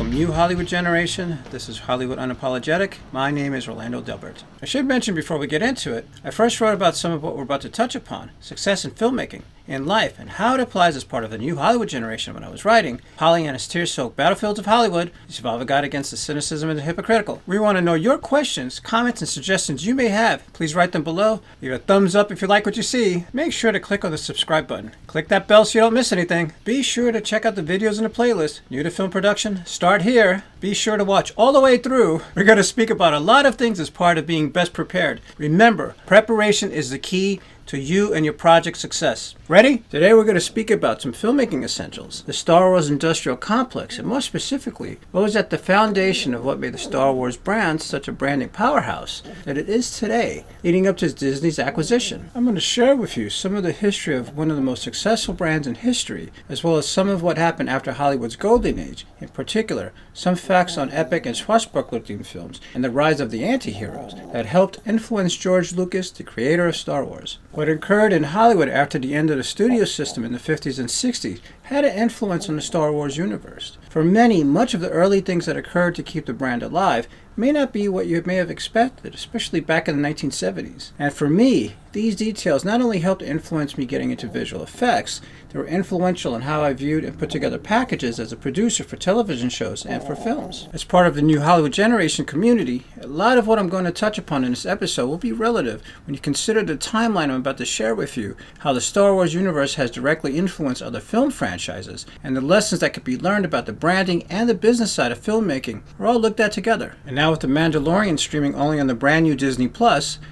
Welcome, new Hollywood generation. This is Hollywood Unapologetic. My name is Orlando Delbert. I should mention before we get into it, I first wrote about some of what we're about to touch upon, success in filmmaking, in life, and how it applies as part of the new Hollywood generation when I was writing Pollyanna's tear-soaked battlefields of Hollywood, to survive a guide against the cynicism and the hypocritical. We want to know your questions, comments, and suggestions you may have. Please write them below. Leave a thumbs up if you like what you see. Make sure to click on the subscribe button. Click that bell so you don't miss anything. Be sure to check out the videos in the playlist. New to film production? Start here. Be sure to watch all the way through. We're going to speak about a lot of things as part of being best prepared. Remember, preparation is the key to you and your project success. Ready? Today we're going to speak about some filmmaking essentials, the Star Wars industrial complex, and more specifically, what was at the foundation of what made the Star Wars brand such a branding powerhouse that it is today, leading up to Disney's acquisition. I'm going to share with you some of the history of one of the most successful brands in history, as well as some of what happened after Hollywood's golden age, in particular, some facts on epic and swashbuckler-themed films, and the rise of the anti-heroes that helped influence George Lucas, the creator of Star Wars. What occurred in Hollywood after the end of the studio system in the 50s and 60s had an influence on the Star Wars universe. For many, much of the early things that occurred to keep the brand alive may not be what you may have expected, especially back in the 1970s. And for me, these details not only helped influence me getting into visual effects, they were influential in how I viewed and put together packages as a producer for television shows and for films. As part of the new Hollywood generation community, a lot of what I'm going to touch upon in this episode will be relative when you consider the timeline I'm about to share with you, how the Star Wars universe has directly influenced other film franchises, and the lessons that could be learned about the branding and the business side of filmmaking are all looked at together. And now with The Mandalorian streaming only on the brand new Disney+,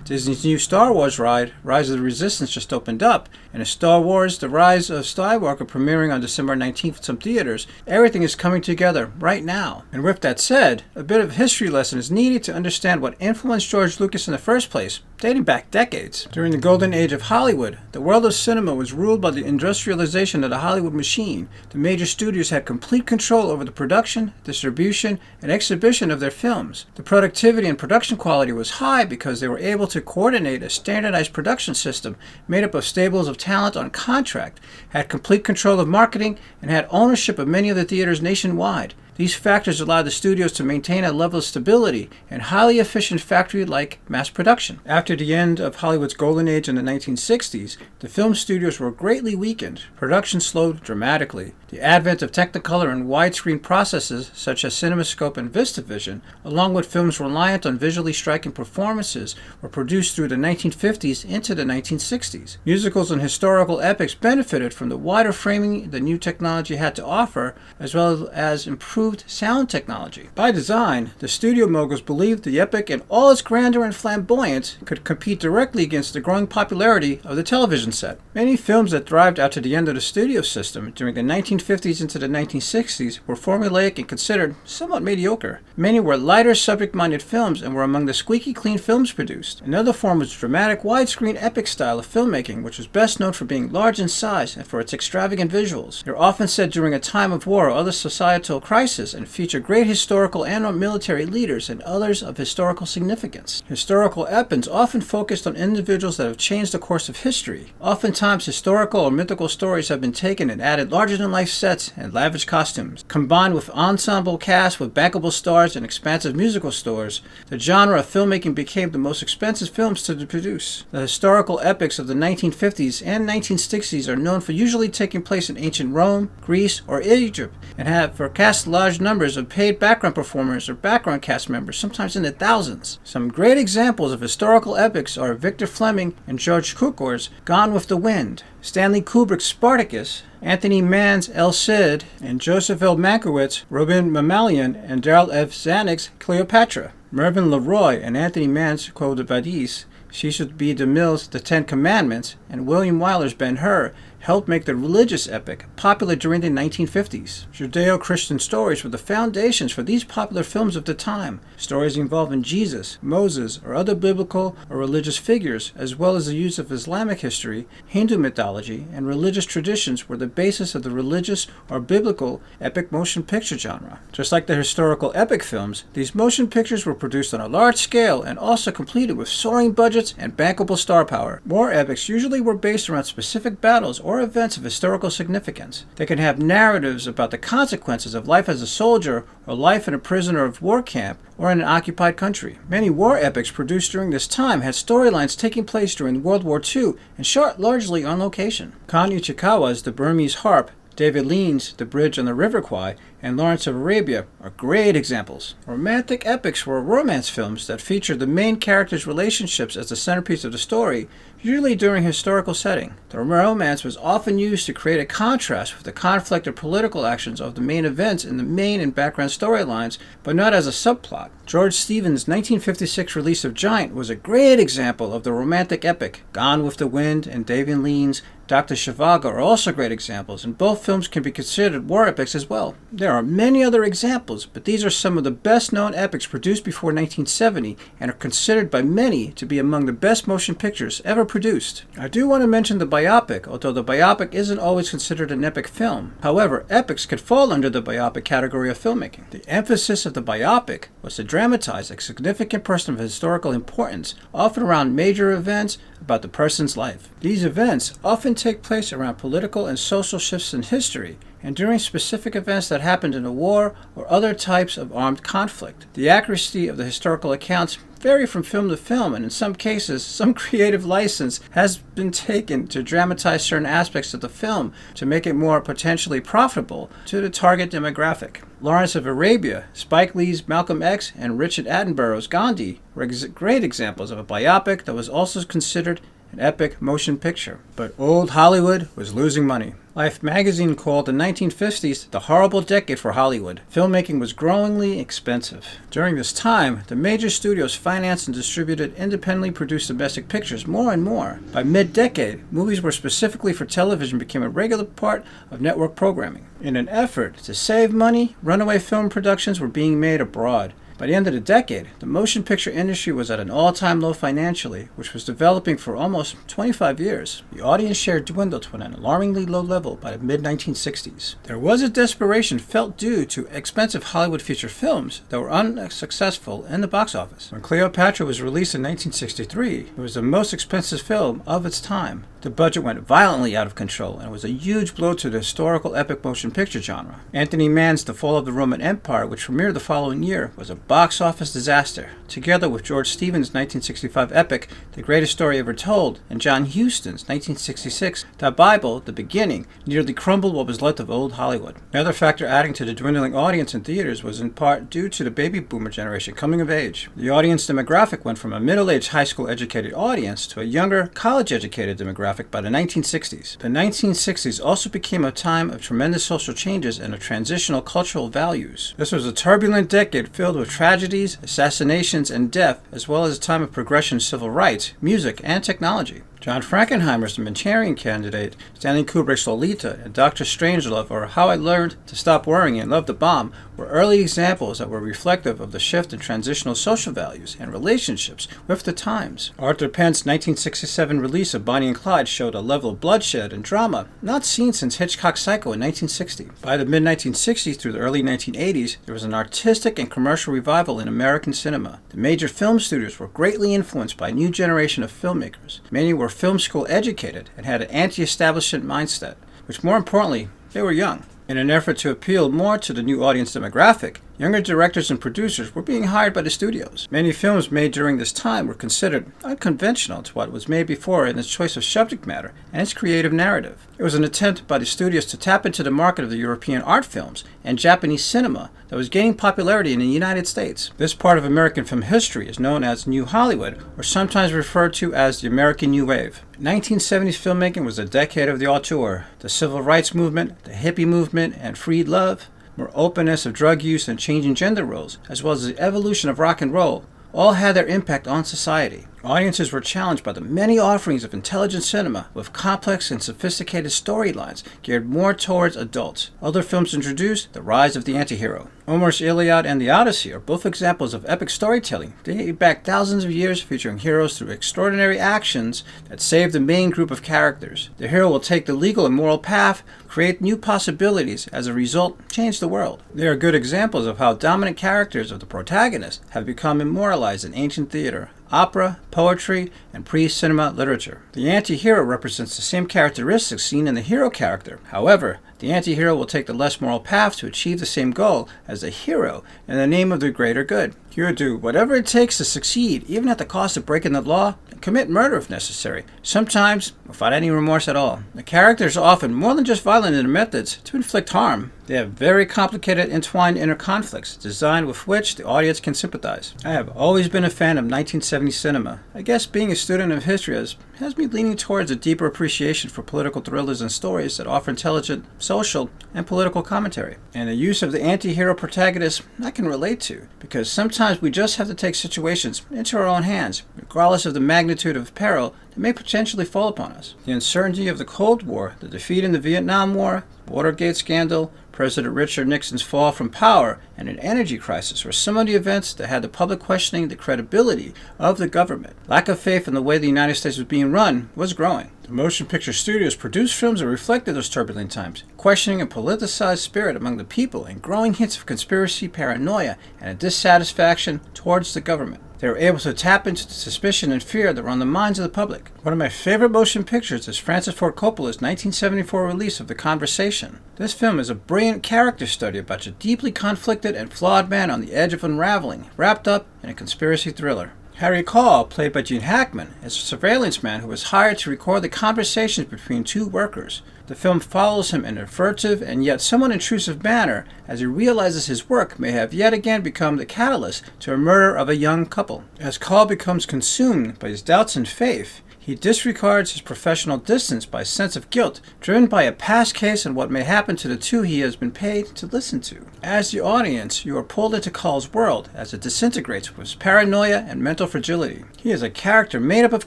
Disney's new Star Wars ride, Rise of the Resistance, just opened up, and a Star Wars The Rise of Skywalker premiering on December 19th in some theaters, everything is coming together right now. And with that said, a bit of a history lesson is needed to understand what influenced George Lucas in the first place, dating back decades. During the golden age of Hollywood, the world of cinema was ruled by the industrialization of the Hollywood machine. The major studios had complete control over the production, distribution, and exhibition of their films. The productivity and production quality was high because they were able to coordinate a standardized production system made up of stables of talent on contract, had complete control of marketing, and had ownership of many of the theaters nationwide. These factors allowed the studios to maintain a level of stability and highly efficient factory-like mass production. After the end of Hollywood's golden age in the 1960s, the film studios were greatly weakened. Production slowed dramatically. The advent of Technicolor and widescreen processes such as CinemaScope and VistaVision, along with films reliant on visually striking performances, were produced through the 1950s into the 1960s. Musicals and historical epics benefited from the wider framing the new technology had to offer, as well as improved sound technology. By design, the studio moguls believed the epic in all its grandeur and flamboyance could compete directly against the growing popularity of the television set. Many films that thrived after the end of the studio system during the 1950s into the 1960s were formulaic and considered somewhat mediocre. Many were lighter subject-minded films and were among the squeaky clean films produced. Another form was dramatic widescreen epic style of filmmaking, which was best known for being large in size and for its extravagant visuals. They were often set during a time of war or other societal crisis and feature great historical and or military leaders and others of historical significance. Historical epics often focused on individuals that have changed the course of history. Oftentimes, historical or mythical stories have been taken and added larger-than-life sets and lavish costumes. Combined with ensemble casts with bankable stars and expansive musical scores, the genre of filmmaking became the most expensive films to produce. The historical epics of the 1950s and 1960s are known for usually taking place in ancient Rome, Greece, or Egypt, and have cast large numbers of paid background performers or background cast members, sometimes in the thousands. Some great examples of historical epics are Victor Fleming and George Cukor's Gone with the Wind, Stanley Kubrick's Spartacus, Anthony Mann's El Cid, and Joseph L. Mankiewicz's Robin Mammalian and Daryl F. Zanuck's Cleopatra. Mervyn LeRoy and Anthony Mann's Quo Vadis, Cecil B. DeMille's The Ten Commandments, and William Wyler's Ben-Hur helped make the religious epic popular during the 1950s. Judeo-Christian stories were the foundations for these popular films of the time. Stories involving Jesus, Moses, or other biblical or religious figures, as well as the use of Islamic history, Hindu mythology, and religious traditions were the basis of the religious or biblical epic motion picture genre. Just like the historical epic films, these motion pictures were produced on a large scale and also completed with soaring budgets and bankable star power. War epics usually were based around specific battles or or events of historical significance. They can have narratives about the consequences of life as a soldier or life in a prisoner of war camp or in an occupied country. Many war epics produced during this time had storylines taking place during World War II and shot largely on location. Kan Ichikawa's The Burmese Harp, David Lean's The Bridge on the River Kwai, and Lawrence of Arabia are great examples. Romantic epics were romance films that featured the main characters' relationships as the centerpiece of the story, usually during a historical setting. The romance was often used to create a contrast with the conflict or political actions of the main events in the main and background storylines, but not as a subplot. George Stevens' 1956 release of Giant was a great example of the romantic epic. Gone with the Wind and David Lean's Dr. Zhivago are also great examples, and both films can be considered war epics as well. There are many other examples, but these are some of the best-known epics produced before 1970 and are considered by many to be among the best motion pictures ever produced. I do want to mention the biopic, although the biopic isn't always considered an epic film. However, epics could fall under the biopic category of filmmaking. The emphasis of the biopic was to dramatize a significant person of historical importance, often around major events about the person's life. These events often take place around political and social shifts in history and during specific events that happened in a war or other types of armed conflict. The accuracy of the historical accounts vary from film to film, and in some cases, some creative license has been taken to dramatize certain aspects of the film to make it more potentially profitable to the target demographic. Lawrence of Arabia, Spike Lee's Malcolm X, and Richard Attenborough's Gandhi were great examples of a biopic that was also considered an epic motion picture. But old Hollywood was losing money. Life magazine called the 1950s the horrible decade for Hollywood. Filmmaking was growingly expensive. During this time, the major studios financed and distributed independently produced domestic pictures more and more. By mid-decade, movies were specifically for television became a regular part of network programming. In an effort to save money, runaway film productions were being made abroad. By the end of the decade, the motion picture industry was at an all-time low financially, which was developing for almost 25 years. The audience share dwindled to an alarmingly low level by the mid-1960s. There was a desperation felt due to expensive Hollywood feature films that were unsuccessful in the box office. When Cleopatra was released in 1963, it was the most expensive film of its time. The budget went violently out of control, and it was a huge blow to the historical epic motion picture genre. Anthony Mann's The Fall of the Roman Empire, which premiered the following year, was a box office disaster, together with George Stevens' 1965 epic, The Greatest Story Ever Told, and John Huston's 1966 The Bible, The Beginning, nearly crumbled what was left of old Hollywood. Another factor adding to the dwindling audience in theaters was in part due to the baby boomer generation coming of age. The audience demographic went from a middle-aged high school educated audience to a younger college educated demographic by the 1960s. The 1960s also became a time of tremendous social changes and of transitional cultural values. This was a turbulent decade filled with tragedies, assassinations, and death, as well as a time of progression in civil rights, music, and technology. John Frankenheimer's The Manchurian Candidate, Stanley Kubrick's Lolita, and Dr. Strangelove, or How I Learned to Stop Worrying and Love the Bomb, were early examples that were reflective of the shift in transitional social values and relationships with the times. Arthur Pence's 1967 release of Bonnie and Clyde showed a level of bloodshed and drama not seen since Hitchcock's Psycho in 1960. By the mid-1960s through the early 1980s, there was an artistic and commercial revival in American cinema. The major film studios were greatly influenced by a new generation of filmmakers. Many were film school educated and had an anti-establishment mindset, which more importantly, they were young. In an effort to appeal more to the new audience demographic, younger directors and producers were being hired by the studios. Many films made during this time were considered unconventional to what was made before in its choice of subject matter and its creative narrative. It was an attempt by the studios to tap into the market of the European art films and Japanese cinema that was gaining popularity in the United States. This part of American film history is known as New Hollywood, or sometimes referred to as the American New Wave. 1970s filmmaking was a decade of the auteur. The civil rights movement, the hippie movement, and free love, more openness of drug use and changing gender roles, as well as the evolution of rock and roll, all had their impact on society. Audiences were challenged by the many offerings of intelligent cinema with complex and sophisticated storylines geared more towards adults. Other films introduced the rise of the antihero. Homer's Iliad and the Odyssey are both examples of epic storytelling. They date back thousands of years, featuring heroes through extraordinary actions that save the main group of characters. The hero will take the legal and moral path, create new possibilities, as a result, change the world. They are good examples of how dominant characters of the protagonist have become immortalized in ancient theater, opera, poetry, and pre-cinema literature. The anti-hero represents the same characteristics seen in the hero character. However, the anti-hero will take the less moral path to achieve the same goal as the hero in the name of the greater good. He will do whatever it takes to succeed, even at the cost of breaking the law, and commit murder if necessary, sometimes without any remorse at all. The characters are often more than just violent in their methods to inflict harm. They have very complicated, entwined inner conflicts, designed with which the audience can sympathize. I have always been a fan of 1970s cinema. I guess being a student of history has me leaning towards a deeper appreciation for political thrillers and stories that offer intelligent, social, and political commentary. And the use of the anti-hero protagonist I can relate to, because sometimes we just have to take situations into our own hands, regardless of the magnitude of peril that may potentially fall upon us. The uncertainty of the Cold War, the defeat in the Vietnam War, Watergate scandal, President Richard Nixon's fall from power, and an energy crisis were some of the events that had the public questioning the credibility of the government. Lack of faith in the way the United States was being run was growing. The motion picture studios produced films that reflected those turbulent times, questioning a politicized spirit among the people and growing hints of conspiracy, paranoia, and a dissatisfaction towards the government. They were able to tap into the suspicion and fear that were on the minds of the public. One of my favorite motion pictures is Francis Ford Coppola's 1974 release of The Conversation. This film is a brilliant character study about a deeply conflicted and flawed man on the edge of unraveling, wrapped up in a conspiracy thriller. Harry Call, played by Gene Hackman, is a surveillance man who was hired to record the conversations between two workers. The film follows him in a furtive and yet somewhat intrusive manner as he realizes his work may have yet again become the catalyst to a murder of a young couple. As Call becomes consumed by his doubts and faith, he disregards his professional distance by a sense of guilt, driven by a past case and what may happen to the two he has been paid to listen to. As the audience, you are pulled into Call's world as it disintegrates with his paranoia and mental fragility. He is a character made up of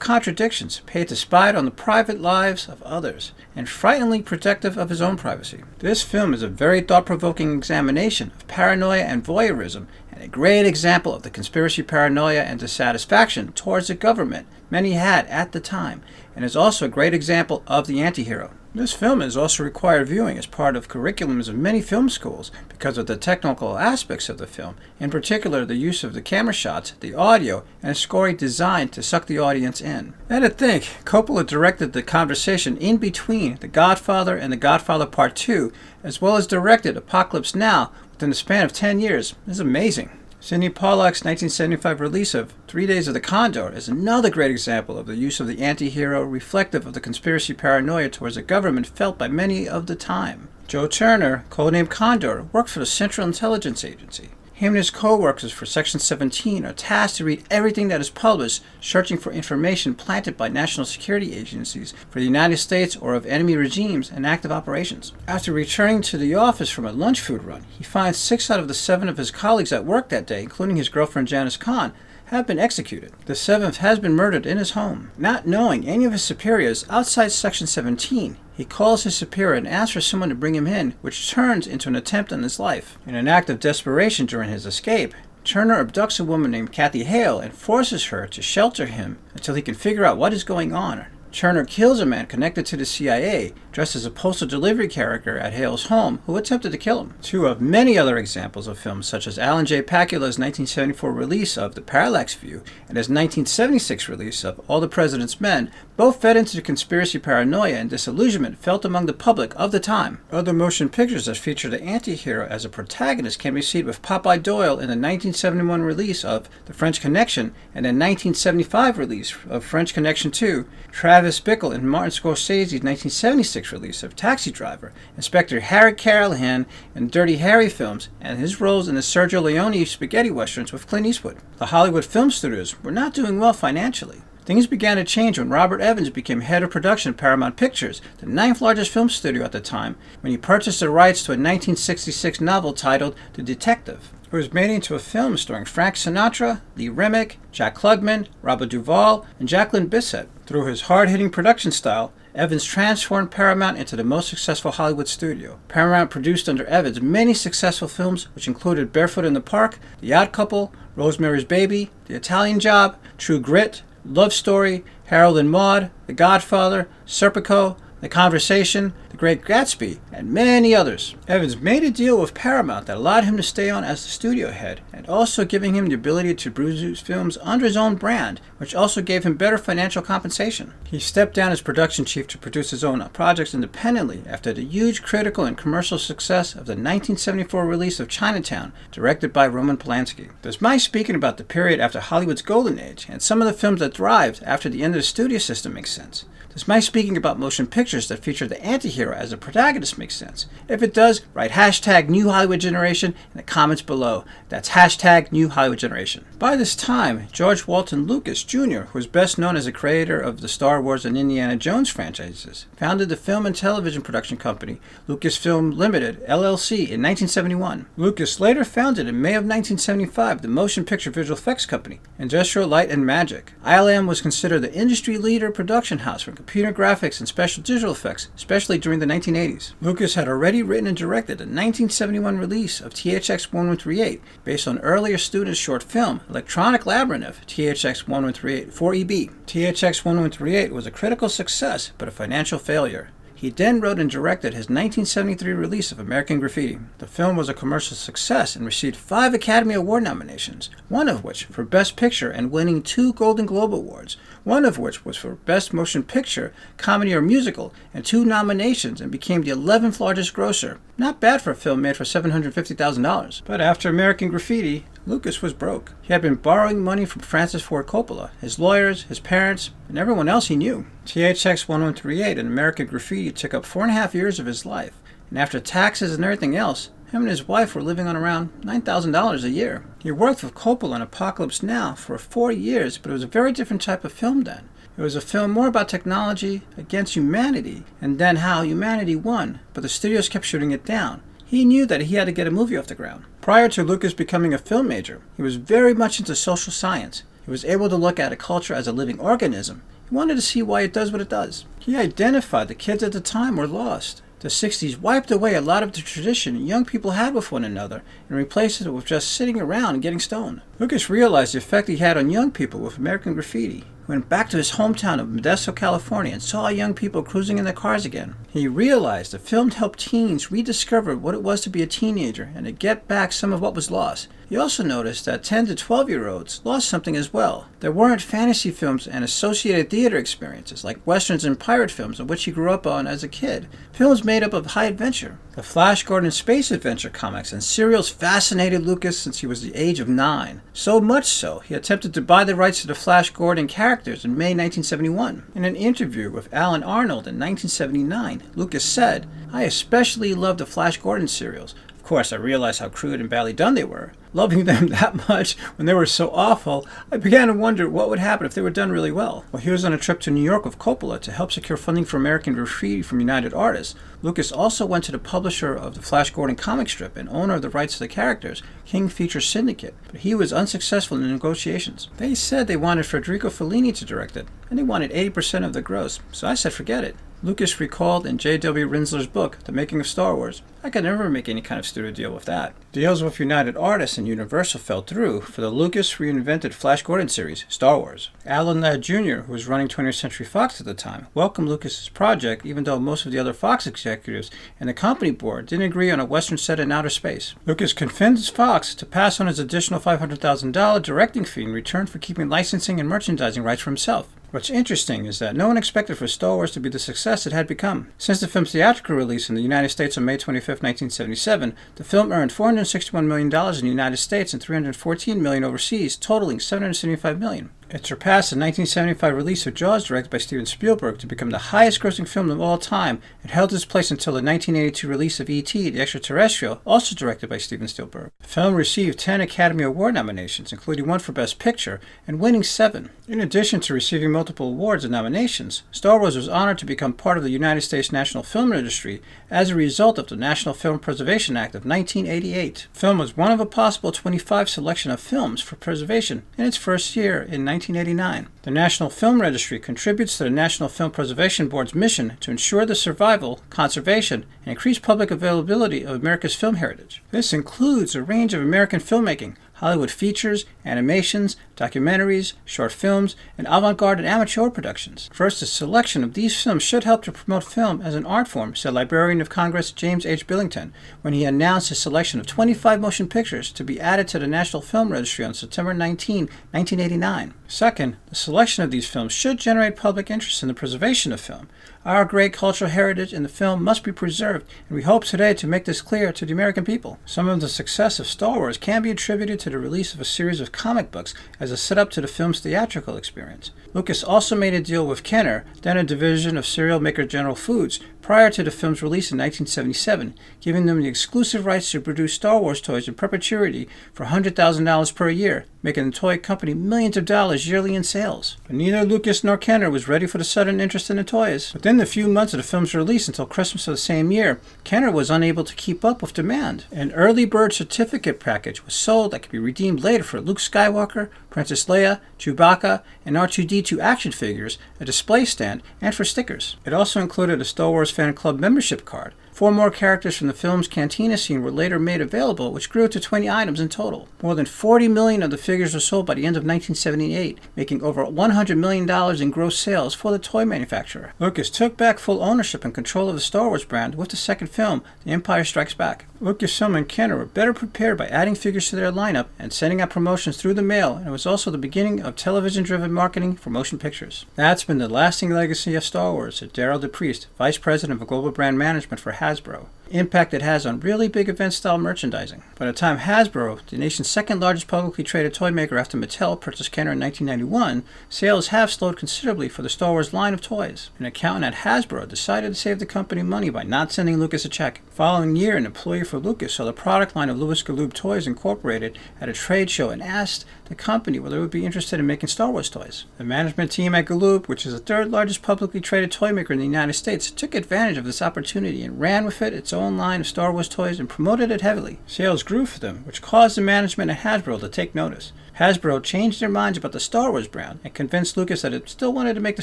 contradictions, paid to spy on the private lives of others, and frighteningly protective of his own privacy. This film is a very thought-provoking examination of paranoia and voyeurism, and a great example of the conspiracy paranoia and dissatisfaction towards the government many had at the time, and is also a great example of the anti-hero. This film is also required viewing as part of curriculums of many film schools because of the technical aspects of the film, in particular the use of the camera shots, the audio, and scoring designed to suck the audience in. And to think, Coppola directed The Conversation in between The Godfather and The Godfather Part 2, as well as directed Apocalypse Now within the span of 10 years, is amazing. Sidney Pollack's 1975 release of 3 Days of the Condor is another great example of the use of the anti-hero reflective of the conspiracy paranoia towards the government felt by many of the time. Joe Turner, codenamed Condor, worked for the Central Intelligence Agency. Him and his co-workers for Section 17 are tasked to read everything that is published, searching for information planted by national security agencies for the United States or of enemy regimes and active operations. After returning to the office from a lunch food run, he finds 6 out of the 7 of his colleagues at work that day, including his girlfriend Janice Kahn, have been executed. The 7th has been murdered in his home. Not knowing any of his superiors outside Section 17, he calls his superior and asks for someone to bring him in, which turns into an attempt on his life. In an act of desperation during his escape, Turner abducts a woman named Kathy Hale and forces her to shelter him until he can figure out what is going on. Turner kills a man connected to the CIA, dressed as a postal delivery character at Hale's home, who attempted to kill him. 2 of many other examples of films, such as Alan J. Pakula's 1974 release of The Parallax View and his 1976 release of All the President's Men, both fed into the conspiracy paranoia and disillusionment felt among the public of the time. Other motion pictures that feature the anti-hero as a protagonist can be seen with Popeye Doyle in the 1971 release of The French Connection and the 1975 release of French Connection 2, Travis Bickle in Martin Scorsese's 1976 release of Taxi Driver, Inspector Harry Callahan in Dirty Harry films, and his roles in the Sergio Leone spaghetti westerns with Clint Eastwood. The Hollywood film studios were not doing well financially. Things began to change when Robert Evans became head of production at Paramount Pictures, the 9th largest film studio at the time, when he purchased the rights to a 1966 novel titled The Detective. It was made into a film starring Frank Sinatra, Lee Remick, Jack Klugman, Robert Duvall, and Jacqueline Bisset. Through his hard-hitting production style, Evans transformed Paramount into the most successful Hollywood studio. Paramount produced under Evans many successful films, which included Barefoot in the Park, The Odd Couple, Rosemary's Baby, The Italian Job, True Grit, Love Story, Harold and Maude, The Godfather, Serpico, The Conversation, The Great Gatsby, and many others. Evans made a deal with Paramount that allowed him to stay on as the studio head, and also giving him the ability to produce films under his own brand, which also gave him better financial compensation. He stepped down as production chief to produce his own projects independently after the huge critical and commercial success of the 1974 release of Chinatown, directed by Roman Polanski. Does my speaking about the period after Hollywood's golden age, and some of the films that thrived after the end of the studio system make sense? Does my speaking about motion pictures that feature the anti-hero as a protagonist make sense? If it does, write hashtag New Hollywood Generation in the comments below. That's hashtag New Hollywood Generation. By this time, George Walton Lucas Jr., who is best known as the creator of the Star Wars and Indiana Jones franchises, founded the film and television production company Lucasfilm Limited, LLC, in 1971. Lucas later founded in May of 1975 the motion picture visual effects company, Industrial Light and Magic. ILM was considered the industry leader production house for computer graphics and special digital effects, especially during the 1980s. Lucas had already written and directed the 1971 release of THX-1138, based on earlier students' short film, Electronic Labyrinth, THX-1138 4EB. THX-1138 was a critical success, but a financial failure. He then wrote and directed his 1973 release of American Graffiti. The film was a commercial success and received 5 Academy Award nominations, one of which for Best Picture and winning 2 Golden Globe Awards, one of which was for Best Motion Picture, Comedy or Musical, and 2 nominations, and became the 11th largest grosser. Not bad for a film made for $750,000. But after American Graffiti, Lucas was broke. He had been borrowing money from Francis Ford Coppola, his lawyers, his parents, and everyone else he knew. THX-1138 and American Graffiti took up 4.5 years of his life, and after taxes and everything else, him and his wife were living on around $9,000 a year. He worked with Coppola on Apocalypse Now for 4 years, but it was a very different type of film then. It was a film more about technology against humanity, and then how humanity won, but the studios kept shooting it down. He knew that he had to get a movie off the ground. Prior to Lucas becoming a film major, he was very much into social science. He was able to look at a culture as a living organism. He wanted to see why it does what it does. He identified the kids at the time were lost. The 60s wiped away a lot of the tradition young people had with one another and replaced it with just sitting around and getting stoned. Lucas realized the effect he had on young people with American Graffiti. He went back to his hometown of Modesto, California, and saw young people cruising in their cars again. He realized the film helped teens rediscover what it was to be a teenager and to get back some of what was lost. He also noticed that 10 to 12-year-olds lost something as well. There weren't fantasy films and associated theater experiences like westerns and pirate films on which he grew up on as a kid. Films made up of high adventure. The Flash Gordon space adventure comics and serials fascinated Lucas since he was the age of 9. So much so, he attempted to buy the rights to the Flash Gordon characters in May 1971. In an interview with Alan Arnold in 1979, Lucas said, "I especially love the Flash Gordon serials. Of course, I realized how crude and badly done they were. Loving them that much when they were so awful, I began to wonder what would happen if they were done really well." While he was on a trip to New York with Coppola to help secure funding for American Graffiti from United Artists, Lucas also went to the publisher of the Flash Gordon comic strip and owner of the rights to the characters, King Feature Syndicate, but he was unsuccessful in the negotiations. They said they wanted Federico Fellini to direct it, and they wanted 80% of the gross, so I said forget it. Lucas recalled in J.W. Rinsler's book, The Making of Star Wars, "I could never make any kind of studio deal with that." Deals with United Artists and Universal fell through for the Lucas reinvented Flash Gordon series, Star Wars. Alan Ladd Jr., who was running 20th Century Fox at the time, welcomed Lucas's project even though most of the other Fox executives and the company board didn't agree on a Western set in outer space. Lucas convinced Fox to pass on his additional $500,000 directing fee in return for keeping licensing and merchandising rights for himself. What's interesting is that no one expected for Star Wars to be the success it had become. Since the film's theatrical release in the United States on May 25, 1977, the film earned $461 million in the United States and $314 million overseas, totaling $775 million. It surpassed the 1975 release of Jaws, directed by Steven Spielberg, to become the highest-grossing film of all time. It held its place until the 1982 release of E.T. the Extraterrestrial, also directed by Steven Spielberg. The film received 10 Academy Award nominations, including 1 for Best Picture, and winning 7. In addition to receiving multiple awards and nominations, Star Wars was honored to become part of the United States National Film Registry as a result of the National Film Preservation Act of 1988. The film was one of a possible 25 selection of films for preservation in its first year in 1989. The National Film Registry contributes to the National Film Preservation Board's mission to ensure the survival, conservation, and increased public availability of America's film heritage. This includes a range of American filmmaking, Hollywood features, animations, documentaries, short films, and avant-garde and amateur productions. First, a selection of these films should help to promote film as an art form, said Librarian of Congress James H. Billington when he announced his selection of 25 motion pictures to be added to the National Film Registry on September 19, 1989. Second, the selection of these films should generate public interest in the preservation of film. Our great cultural heritage in the film must be preserved, and we hope today to make this clear to the American people. Some of the success of Star Wars can be attributed to the release of a series of comic books as a setup to the film's theatrical experience. Lucas also made a deal with Kenner, then a division of cereal maker General Foods, prior to the film's release in 1977, giving them the exclusive rights to produce Star Wars toys in perpetuity for $100,000 per year, making the toy company millions of dollars yearly in sales. But neither Lucas nor Kenner was ready for the sudden interest in the toys. Within the few months of the film's release until Christmas of the same year, Kenner was unable to keep up with demand. An early bird certificate package was sold that could be redeemed later for Luke Skywalker, Princess Leia, Chewbacca, and R2-D2 action figures, a display stand, and for stickers. It also included a Star Wars fan club membership card. 4 more characters from the film's cantina scene were later made available, which grew to 20 items in total. More than 40 million of the figures were sold by the end of 1978, making over $100 million in gross sales for the toy manufacturer. Lucas took back full ownership and control of the Star Wars brand with the second film, The Empire Strikes Back. Lucasfilm and Kenner were better prepared by adding figures to their lineup and sending out promotions through the mail, and it was also the beginning of television-driven marketing for motion pictures. That's been the lasting legacy of Star Wars, said Daryl DePriest, Vice President of Global Brand Management for Hasbro. Impact it has on really big event-style merchandising. By the time Hasbro, the nation's second largest publicly traded toy maker after Mattel, purchased Kenner in 1991, sales have slowed considerably for the Star Wars line of toys. An accountant at Hasbro decided to save the company money by not sending Lucas a check. The following year, an employee for Lucas saw the product line of Louis Galoob Toys Incorporated at a trade show and asked the company whether it would be interested in making Star Wars toys. The management team at Galoob, which is the third largest publicly traded toy maker in the United States, took advantage of this opportunity and ran with it its own line of Star Wars toys and promoted it heavily. Sales grew for them, which caused the management at Hasbro to take notice. Hasbro changed their minds about the Star Wars brand and convinced Lucas that it still wanted to make the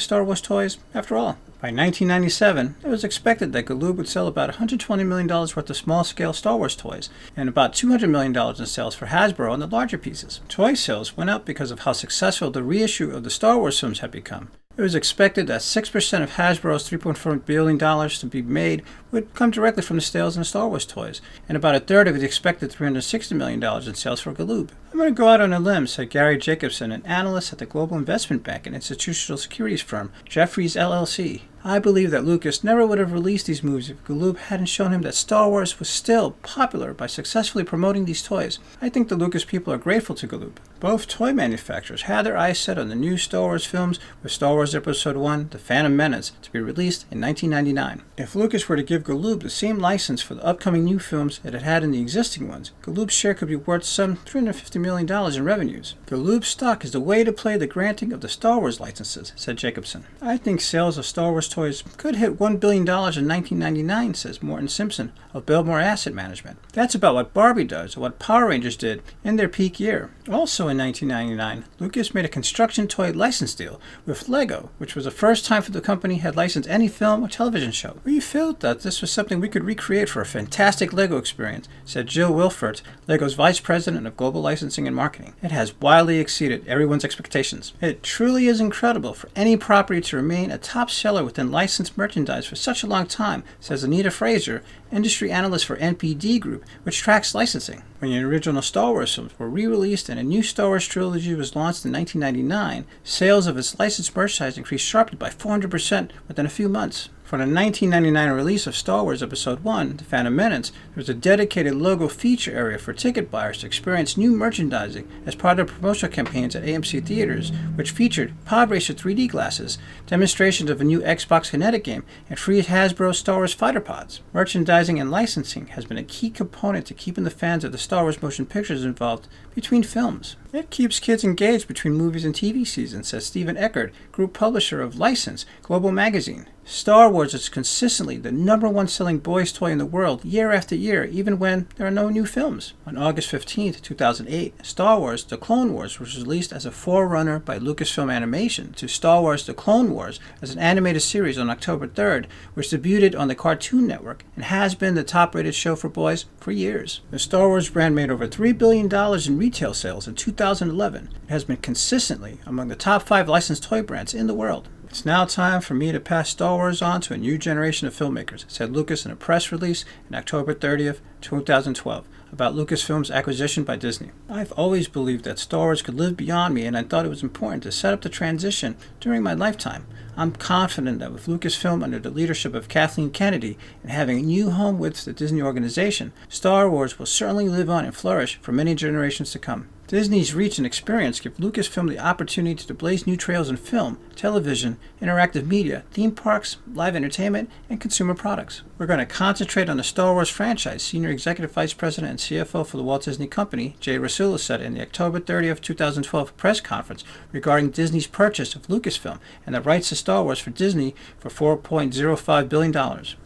Star Wars toys after all. By 1997, it was expected that Galoob would sell about $120 million worth of small-scale Star Wars toys and about $200 million in sales for Hasbro on the larger pieces. Toy sales went up because of how successful the reissue of the Star Wars films had become. It was expected that 6% of Hasbro's $3.4 billion to be made would come directly from the sales in the Star Wars toys, and about a third of the expected $360 million in sales for Galoob. I'm going to go out on a limb, said Gary Jacobson, an analyst at the global investment bank and institutional securities firm Jefferies LLC. I believe that Lucas never would have released these movies if Galoob hadn't shown him that Star Wars was still popular by successfully promoting these toys. I think the Lucas people are grateful to Galoob. Both toy manufacturers had their eyes set on the new Star Wars films, with Star Wars Episode 1, The Phantom Menace, to be released in 1999. If Lucas were to give Galoob the same license for the upcoming new films that it had in the existing ones, Galoob's share could be worth some $350 million in revenues. Galoob's stock is the way to play the granting of the Star Wars licenses, said Jacobson. I think sales of Star Wars toys could hit $1 billion in 1999, says Morton Simpson of Biltmore Asset Management. That's about what Barbie does, or what Power Rangers did in their peak year. Also in 1999, Lucas made a construction toy license deal with Lego, which was the first time the company had licensed any film or television show. We felt that this was something we could recreate for a fantastic Lego experience, said Jill Wilfert, Lego's Vice President of Global Licensing and Marketing. It has wildly exceeded everyone's expectations. It truly is incredible for any property to remain a top seller within licensed merchandise for such a long time, says Anita Fraser, industry analyst for NPD Group, which tracks licensing. When the original Star Wars films were re-released and a new Star Wars trilogy was launched in 1999, sales of its licensed merchandise increased sharply by 400% within a few months. For the 1999 release of Star Wars Episode 1, The Phantom Menace, there was a dedicated logo feature area for ticket buyers to experience new merchandising as part of promotional campaigns at AMC theaters, which featured Pod Racer 3D glasses, demonstrations of a new Xbox Kinetic game, and free Hasbro Star Wars fighter pods. Merchandising and licensing has been a key component to keeping the fans of the Star Wars motion pictures involved between films. It keeps kids engaged between movies and TV seasons, says Stephen Eckert, group publisher of License, Global Magazine. Star Wars is consistently the #1 selling boys' toy in the world year after year, even when there are no new films. On August 15, 2008, Star Wars The Clone Wars was released as a forerunner by Lucasfilm Animation to Star Wars The Clone Wars as an animated series on October 3rd, which debuted on the Cartoon Network and has been the top-rated show for boys for years. The Star Wars brand made over $3 billion in retail sales in 2011. It has been consistently among the top 5 licensed toy brands in the world. It's now time for me to pass Star Wars on to a new generation of filmmakers, said Lucas in a press release on October 30th, 2012, about Lucasfilm's acquisition by Disney. I've always believed that Star Wars could live beyond me, and I thought it was important to set up the transition during my lifetime. I'm confident that with Lucasfilm under the leadership of Kathleen Kennedy and having a new home with the Disney organization, Star Wars will certainly live on and flourish for many generations to come. Disney's reach and experience give Lucasfilm the opportunity to blaze new trails in film, television, interactive media, theme parks, live entertainment, and consumer products. We're going to concentrate on the Star Wars franchise, Senior Executive Vice President and CFO for the Walt Disney Company, Jay Rasulo, said in the October 30th, 2012 press conference regarding Disney's purchase of Lucasfilm and the rights to Star Wars for Disney for $4.05 billion.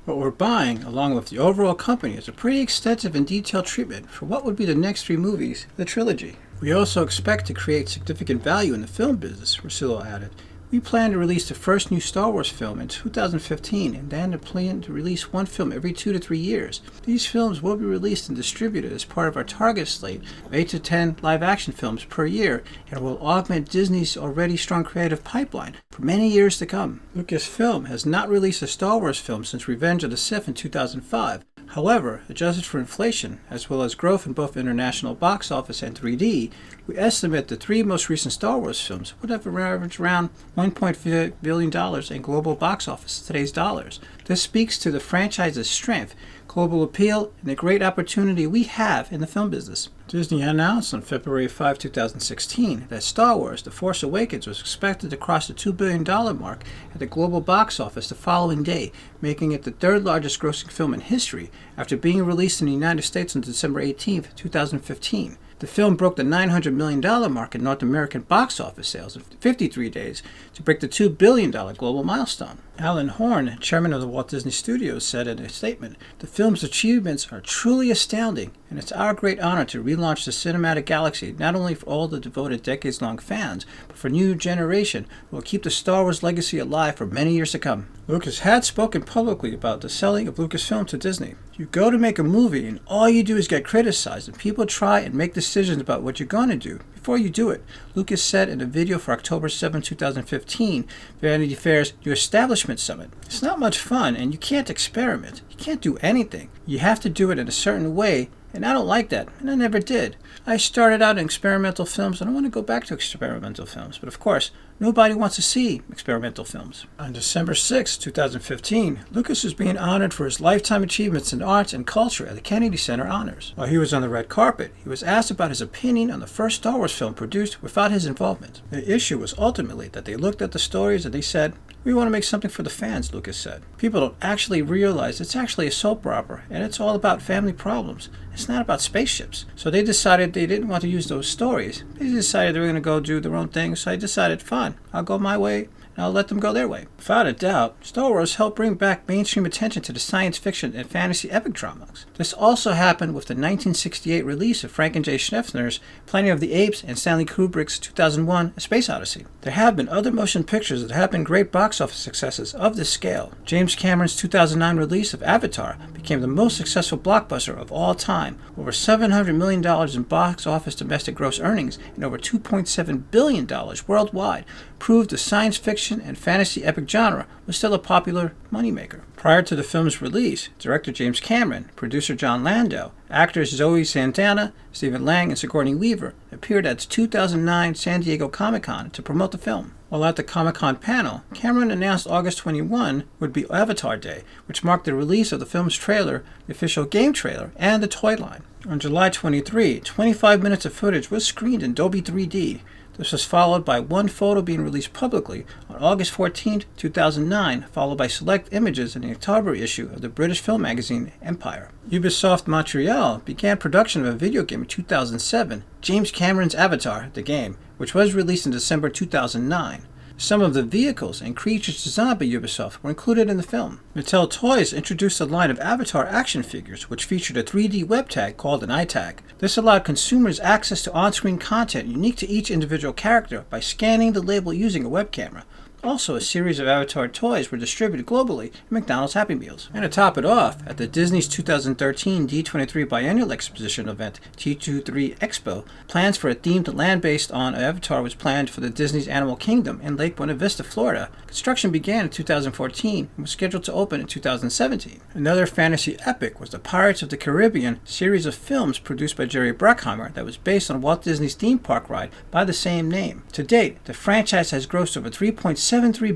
What we're buying, along with the overall company, is a pretty extensive and detailed treatment for what would be the next 3 movies, the trilogy. We also expect to create significant value in the film business, Rasulo added. We plan to release the first new Star Wars film in 2015 and then plan to release 1 film every 2 to 3 years. These films will be released and distributed as part of our target slate of 8 to 10 live-action films per year and will augment Disney's already strong creative pipeline for many years to come. Lucasfilm has not released a Star Wars film since Revenge of the Sith in 2005. However, adjusted for inflation, as well as growth in both international box office and 3D, we estimate the 3 most recent Star Wars films would have averaged around $1.5 billion in global box office in today's dollars. This speaks to the franchise's strength, global appeal, and the great opportunity we have in the film business. Disney announced on February 5, 2016 that Star Wars The Force Awakens was expected to cross the $2 billion mark at the global box office the following day, making it the 3rd largest grossing film in history after being released in the United States on December 18, 2015. The film broke the $900 million mark in North American box office sales in 53 days to break the $2 billion global milestone. Alan Horn, chairman of the Walt Disney Studios, said in a statement, "The film's achievements are truly astounding, and it's our great honor to relaunch the cinematic galaxy not only for all the devoted decades-long fans, but for a new generation who will keep the Star Wars legacy alive for many years to come." Lucas had spoken publicly about the selling of Lucasfilm to Disney. You go to make a movie, and all you do is get criticized, and people try and make decisions about what you're going to do before you do it, Lucas said in a video for October 7, 2015, Vanity Fair's New Establishment Summit. It's not much fun, and you can't experiment. You can't do anything. You have to do it in a certain way, and I don't like that, and I never did. I started out in experimental films, and I want to go back to experimental films, but of course, nobody wants to see experimental films. On December 6, 2015, Lucas was being honored for his lifetime achievements in arts and culture at the Kennedy Center Honors. While he was on the red carpet, he was asked about his opinion on the first Star Wars film produced without his involvement. The issue was ultimately that they looked at the stories and they said, "We want to make something for the fans," Lucas said. "People don't actually realize it's actually a soap opera, and it's all about family problems. It's not about spaceships." So they decided they didn't want to use those stories. They decided they were going to go do their own thing, so I decided, fine, I'll go my way, and I'll let them go their way. Without a doubt, Star Wars helped bring back mainstream attention to the science fiction and fantasy epic dramas. This also happened with the 1968 release of Frank and Jay Schneider's Planet of the Apes and Stanley Kubrick's 2001 A Space Odyssey. There have been other motion pictures that have been great box office successes of this scale. James Cameron's 2009 release of Avatar became the most successful blockbuster of all time, over $700 million in box office domestic gross earnings and over $2.7 billion worldwide, proved the science fiction and fantasy epic genre was still a popular moneymaker. Prior to the film's release, director James Cameron, producer John Landau, actors Zoe Saldana, Stephen Lang, and Sigourney Weaver appeared at the 2009 San Diego Comic-Con to promote the film. While at the Comic-Con panel, Cameron announced August 21 would be Avatar Day, which marked the release of the film's trailer, the official game trailer, and the toy line. On July 23, 25 minutes of footage was screened in Dolby 3D. This was followed by one photo being released publicly on August 14, 2009, followed by select images in the October issue of the British film magazine Empire. Ubisoft Montreal began production of a video game in 2007, James Cameron's Avatar, the game, which was released in December 2009. Some of the vehicles and creatures designed by Ubisoft were included in the film. Mattel Toys introduced a line of Avatar action figures, which featured a 3D web tag called an iTag. This allowed consumers access to on-screen content unique to each individual character by scanning the label using a web camera. Also, a series of Avatar toys were distributed globally in McDonald's Happy Meals. And to top it off, at the Disney's 2013 D23 Biennial Exposition event, T23 Expo, plans for a themed land based on Avatar was planned for the Disney's Animal Kingdom in Lake Buena Vista, Florida. Construction began in 2014 and was scheduled to open in 2017. Another fantasy epic was the Pirates of the Caribbean series of films produced by Jerry Bruckheimer that was based on Walt Disney's theme park ride by the same name. To date, the franchise has grossed over $3.73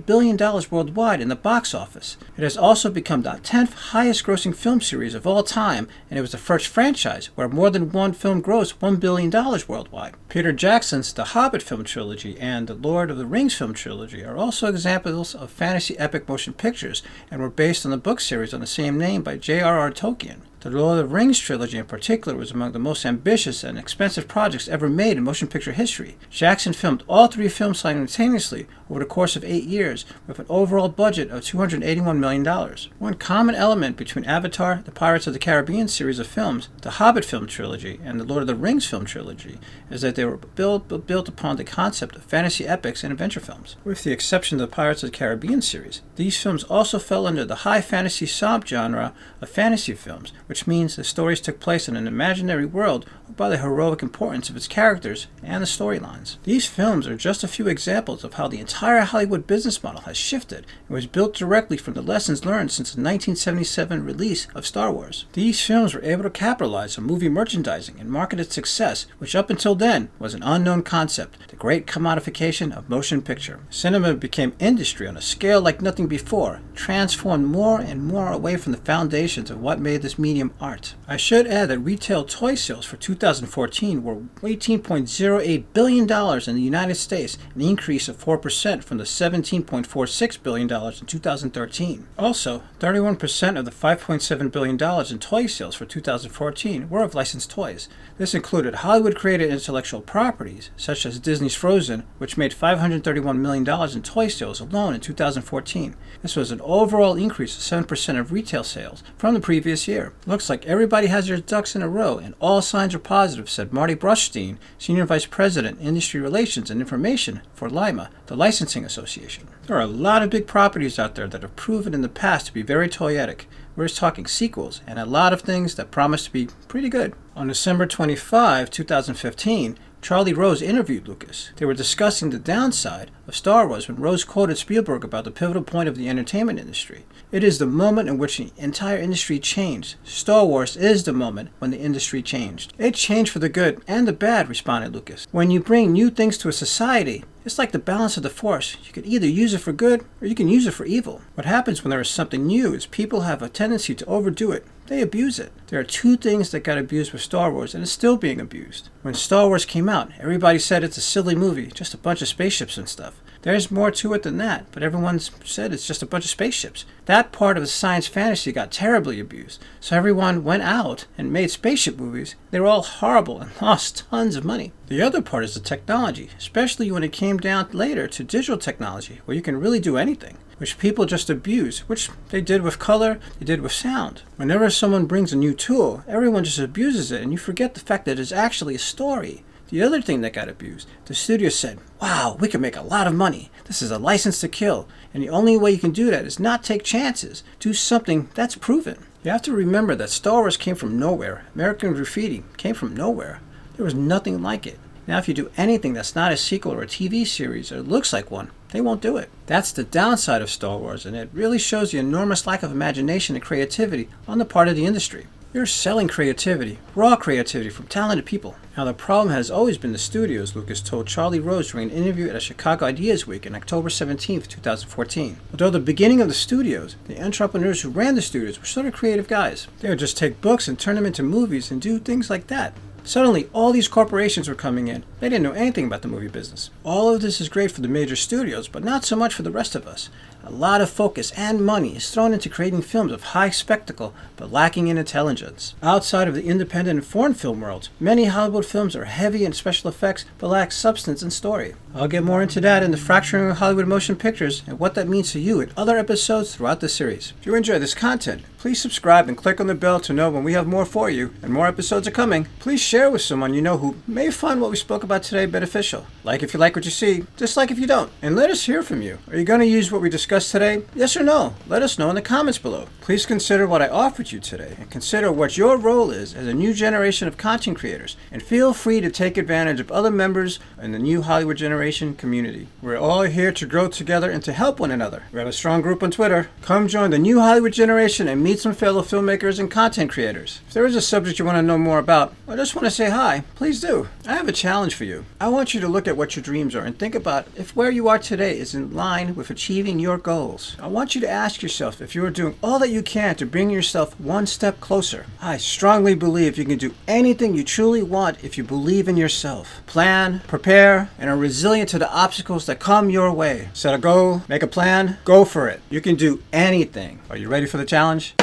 billion worldwide in the box office. It has also become the 10th highest grossing film series of all time, and it was the first franchise where more than one film grossed $1 billion worldwide. Peter Jackson's The Hobbit film trilogy and the Lord of the Rings film trilogy are also examples of fantasy epic motion pictures and were based on the book series on the same name by J.R.R. Tolkien. The Lord of the Rings trilogy in particular was among the most ambitious and expensive projects ever made in motion picture history. Jackson filmed all three films simultaneously over the course of 8 years with an overall budget of $281 million. One common element between Avatar, the Pirates of the Caribbean series of films, the Hobbit film trilogy, and the Lord of the Rings film trilogy is that they were built upon the concept of fantasy epics and adventure films. With the exception of the Pirates of the Caribbean series, these films also fell under the high fantasy subgenre of fantasy films, which means the stories took place in an imaginary world by the heroic importance of its characters and the storylines. These films are just a few examples of how the entire Hollywood business model has shifted and was built directly from the lessons learned since the 1977 release of Star Wars. These films were able to capitalize on movie merchandising and marketed success, which up until then was an unknown concept, the great commodification of motion picture. Cinema became industry on a scale like nothing before, transformed more and more away from the foundations of what made this medium art. I should add that retail toy sales for 2014 were $18.08 billion in the United States, an increase of 4% from the $17.46 billion in 2013. Also, 31% of the $5.7 billion in toy sales for 2014 were of licensed toys. This included Hollywood-created intellectual properties, such as Disney's Frozen, which made $531 million in toy sales alone in 2014. This was an overall increase of 7% of retail sales from the previous year. Looks like everybody has their ducks in a row, and all signs are positive, said Marty Brushstein, Senior Vice President, Industry Relations and Information for Lima, the licensing association. There are a lot of big properties out there that have proven in the past to be very toyetic. We're just talking sequels and a lot of things that promise to be pretty good. On December 25, 2015, Charlie Rose interviewed Lucas. They were discussing the downside of Star Wars when Rose quoted Spielberg about the pivotal point of the entertainment industry. It is the moment in which the entire industry changed. Star Wars is the moment when the industry changed. It changed for the good and the bad, responded Lucas. When you bring new things to a society, it's like the balance of the Force. You can either use it for good or you can use it for evil. What happens when there is something new is people have a tendency to overdo it. They abuse it. There are two things that got abused with Star Wars and is still being abused. When Star Wars came out, everybody said it's a silly movie, just a bunch of spaceships and stuff. There's more to it than that, but everyone said it's just a bunch of spaceships. That part of the science fantasy got terribly abused, so everyone went out and made spaceship movies. They were all horrible and lost tons of money. The other part is the technology, especially when it came down later to digital technology, where you can really do anything, which people just abuse, which they did with color, they did with sound. Whenever someone brings a new tool, everyone just abuses it, and you forget the fact that it's actually a story. The other thing that got abused, the studio said, wow, we can make a lot of money. This is a license to kill. And the only way you can do that is not take chances. Do something that's proven. You have to remember that Star Wars came from nowhere. American Graffiti came from nowhere. There was nothing like it. Now if you do anything that's not a sequel or a TV series or looks like one, they won't do it. That's the downside of Star Wars, and it really shows the enormous lack of imagination and creativity on the part of the industry. You're selling creativity, raw creativity from talented people. Now the problem has always been the studios, Lucas told Charlie Rose during an interview at a Chicago Ideas Week on October 17, 2014. Although the beginning of the studios, the entrepreneurs who ran the studios were sort of creative guys. They would just take books and turn them into movies and do things like that. Suddenly, all these corporations were coming in. They didn't know anything about the movie business. All of this is great for the major studios, but not so much for the rest of us. a lot of focus and money is thrown into creating films of high spectacle but lacking in intelligence. Outside of the independent and foreign film worlds, many Hollywood films are heavy in special effects but lack substance and story. I'll get more into that in the Fracturing of Hollywood Motion Pictures and what that means to you in other episodes throughout the series. If you enjoy this content, please subscribe and click on the bell to know when we have more for you and more episodes are coming. Please share with someone you know who may find what we spoke about today beneficial. Like if you like what you see, dislike if you don't. And let us hear from you. Are you going to use what we discussed today? Yes or no? Let us know in the comments below. Please consider what I offered you today and consider what your role is as a new generation of content creators. And feel free to take advantage of other members in the new Hollywood generation community. We're all here to grow together and to help one another. We have a strong group on Twitter. Come join the new Hollywood generation and meet some fellow filmmakers and content creators. If there is a subject you want to know more about, or just want to say hi, please do. I have a challenge for you. I want you to look at what your dreams are and think about if where you are today is in line with achieving your goals. I want you to ask yourself if you are doing all that you can to bring yourself one step closer. I strongly believe you can do anything you truly want if you believe in yourself. Plan, prepare, and are resilient to the obstacles that come your way. Set a goal, make a plan, go for it. You can do anything. Are you ready for the challenge?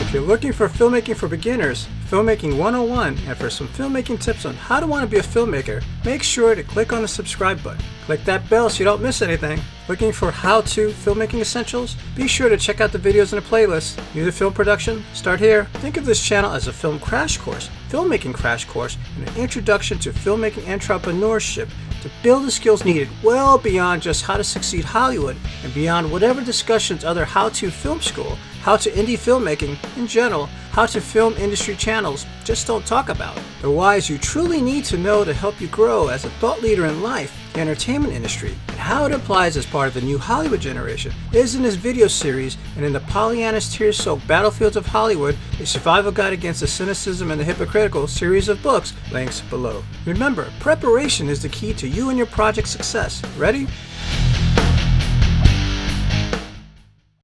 If you're looking for filmmaking for beginners, Filmmaking 101, and for some filmmaking tips on how to want to be a filmmaker, make sure to click on the subscribe button. Click that bell so you don't miss anything. Looking for how-to filmmaking essentials? Be sure to check out the videos in the playlist. New to film production? Start here. Think of this channel as a film crash course, filmmaking crash course, and an introduction to filmmaking entrepreneurship to build the skills needed well beyond just how to succeed Hollywood and beyond whatever discussions other how-to film school, how to indie filmmaking in general, how to film industry channels just don't talk about. The whys you truly need to know to help you grow as a thought leader in life, the entertainment industry, and how it applies as part of the new Hollywood generation is in this video series and in the Pollyanna's tear-soaked Battlefields of Hollywood, a survival guide against the cynicism and the hypocritical series of books, links below. Remember, preparation is the key to you and your project's success. Ready?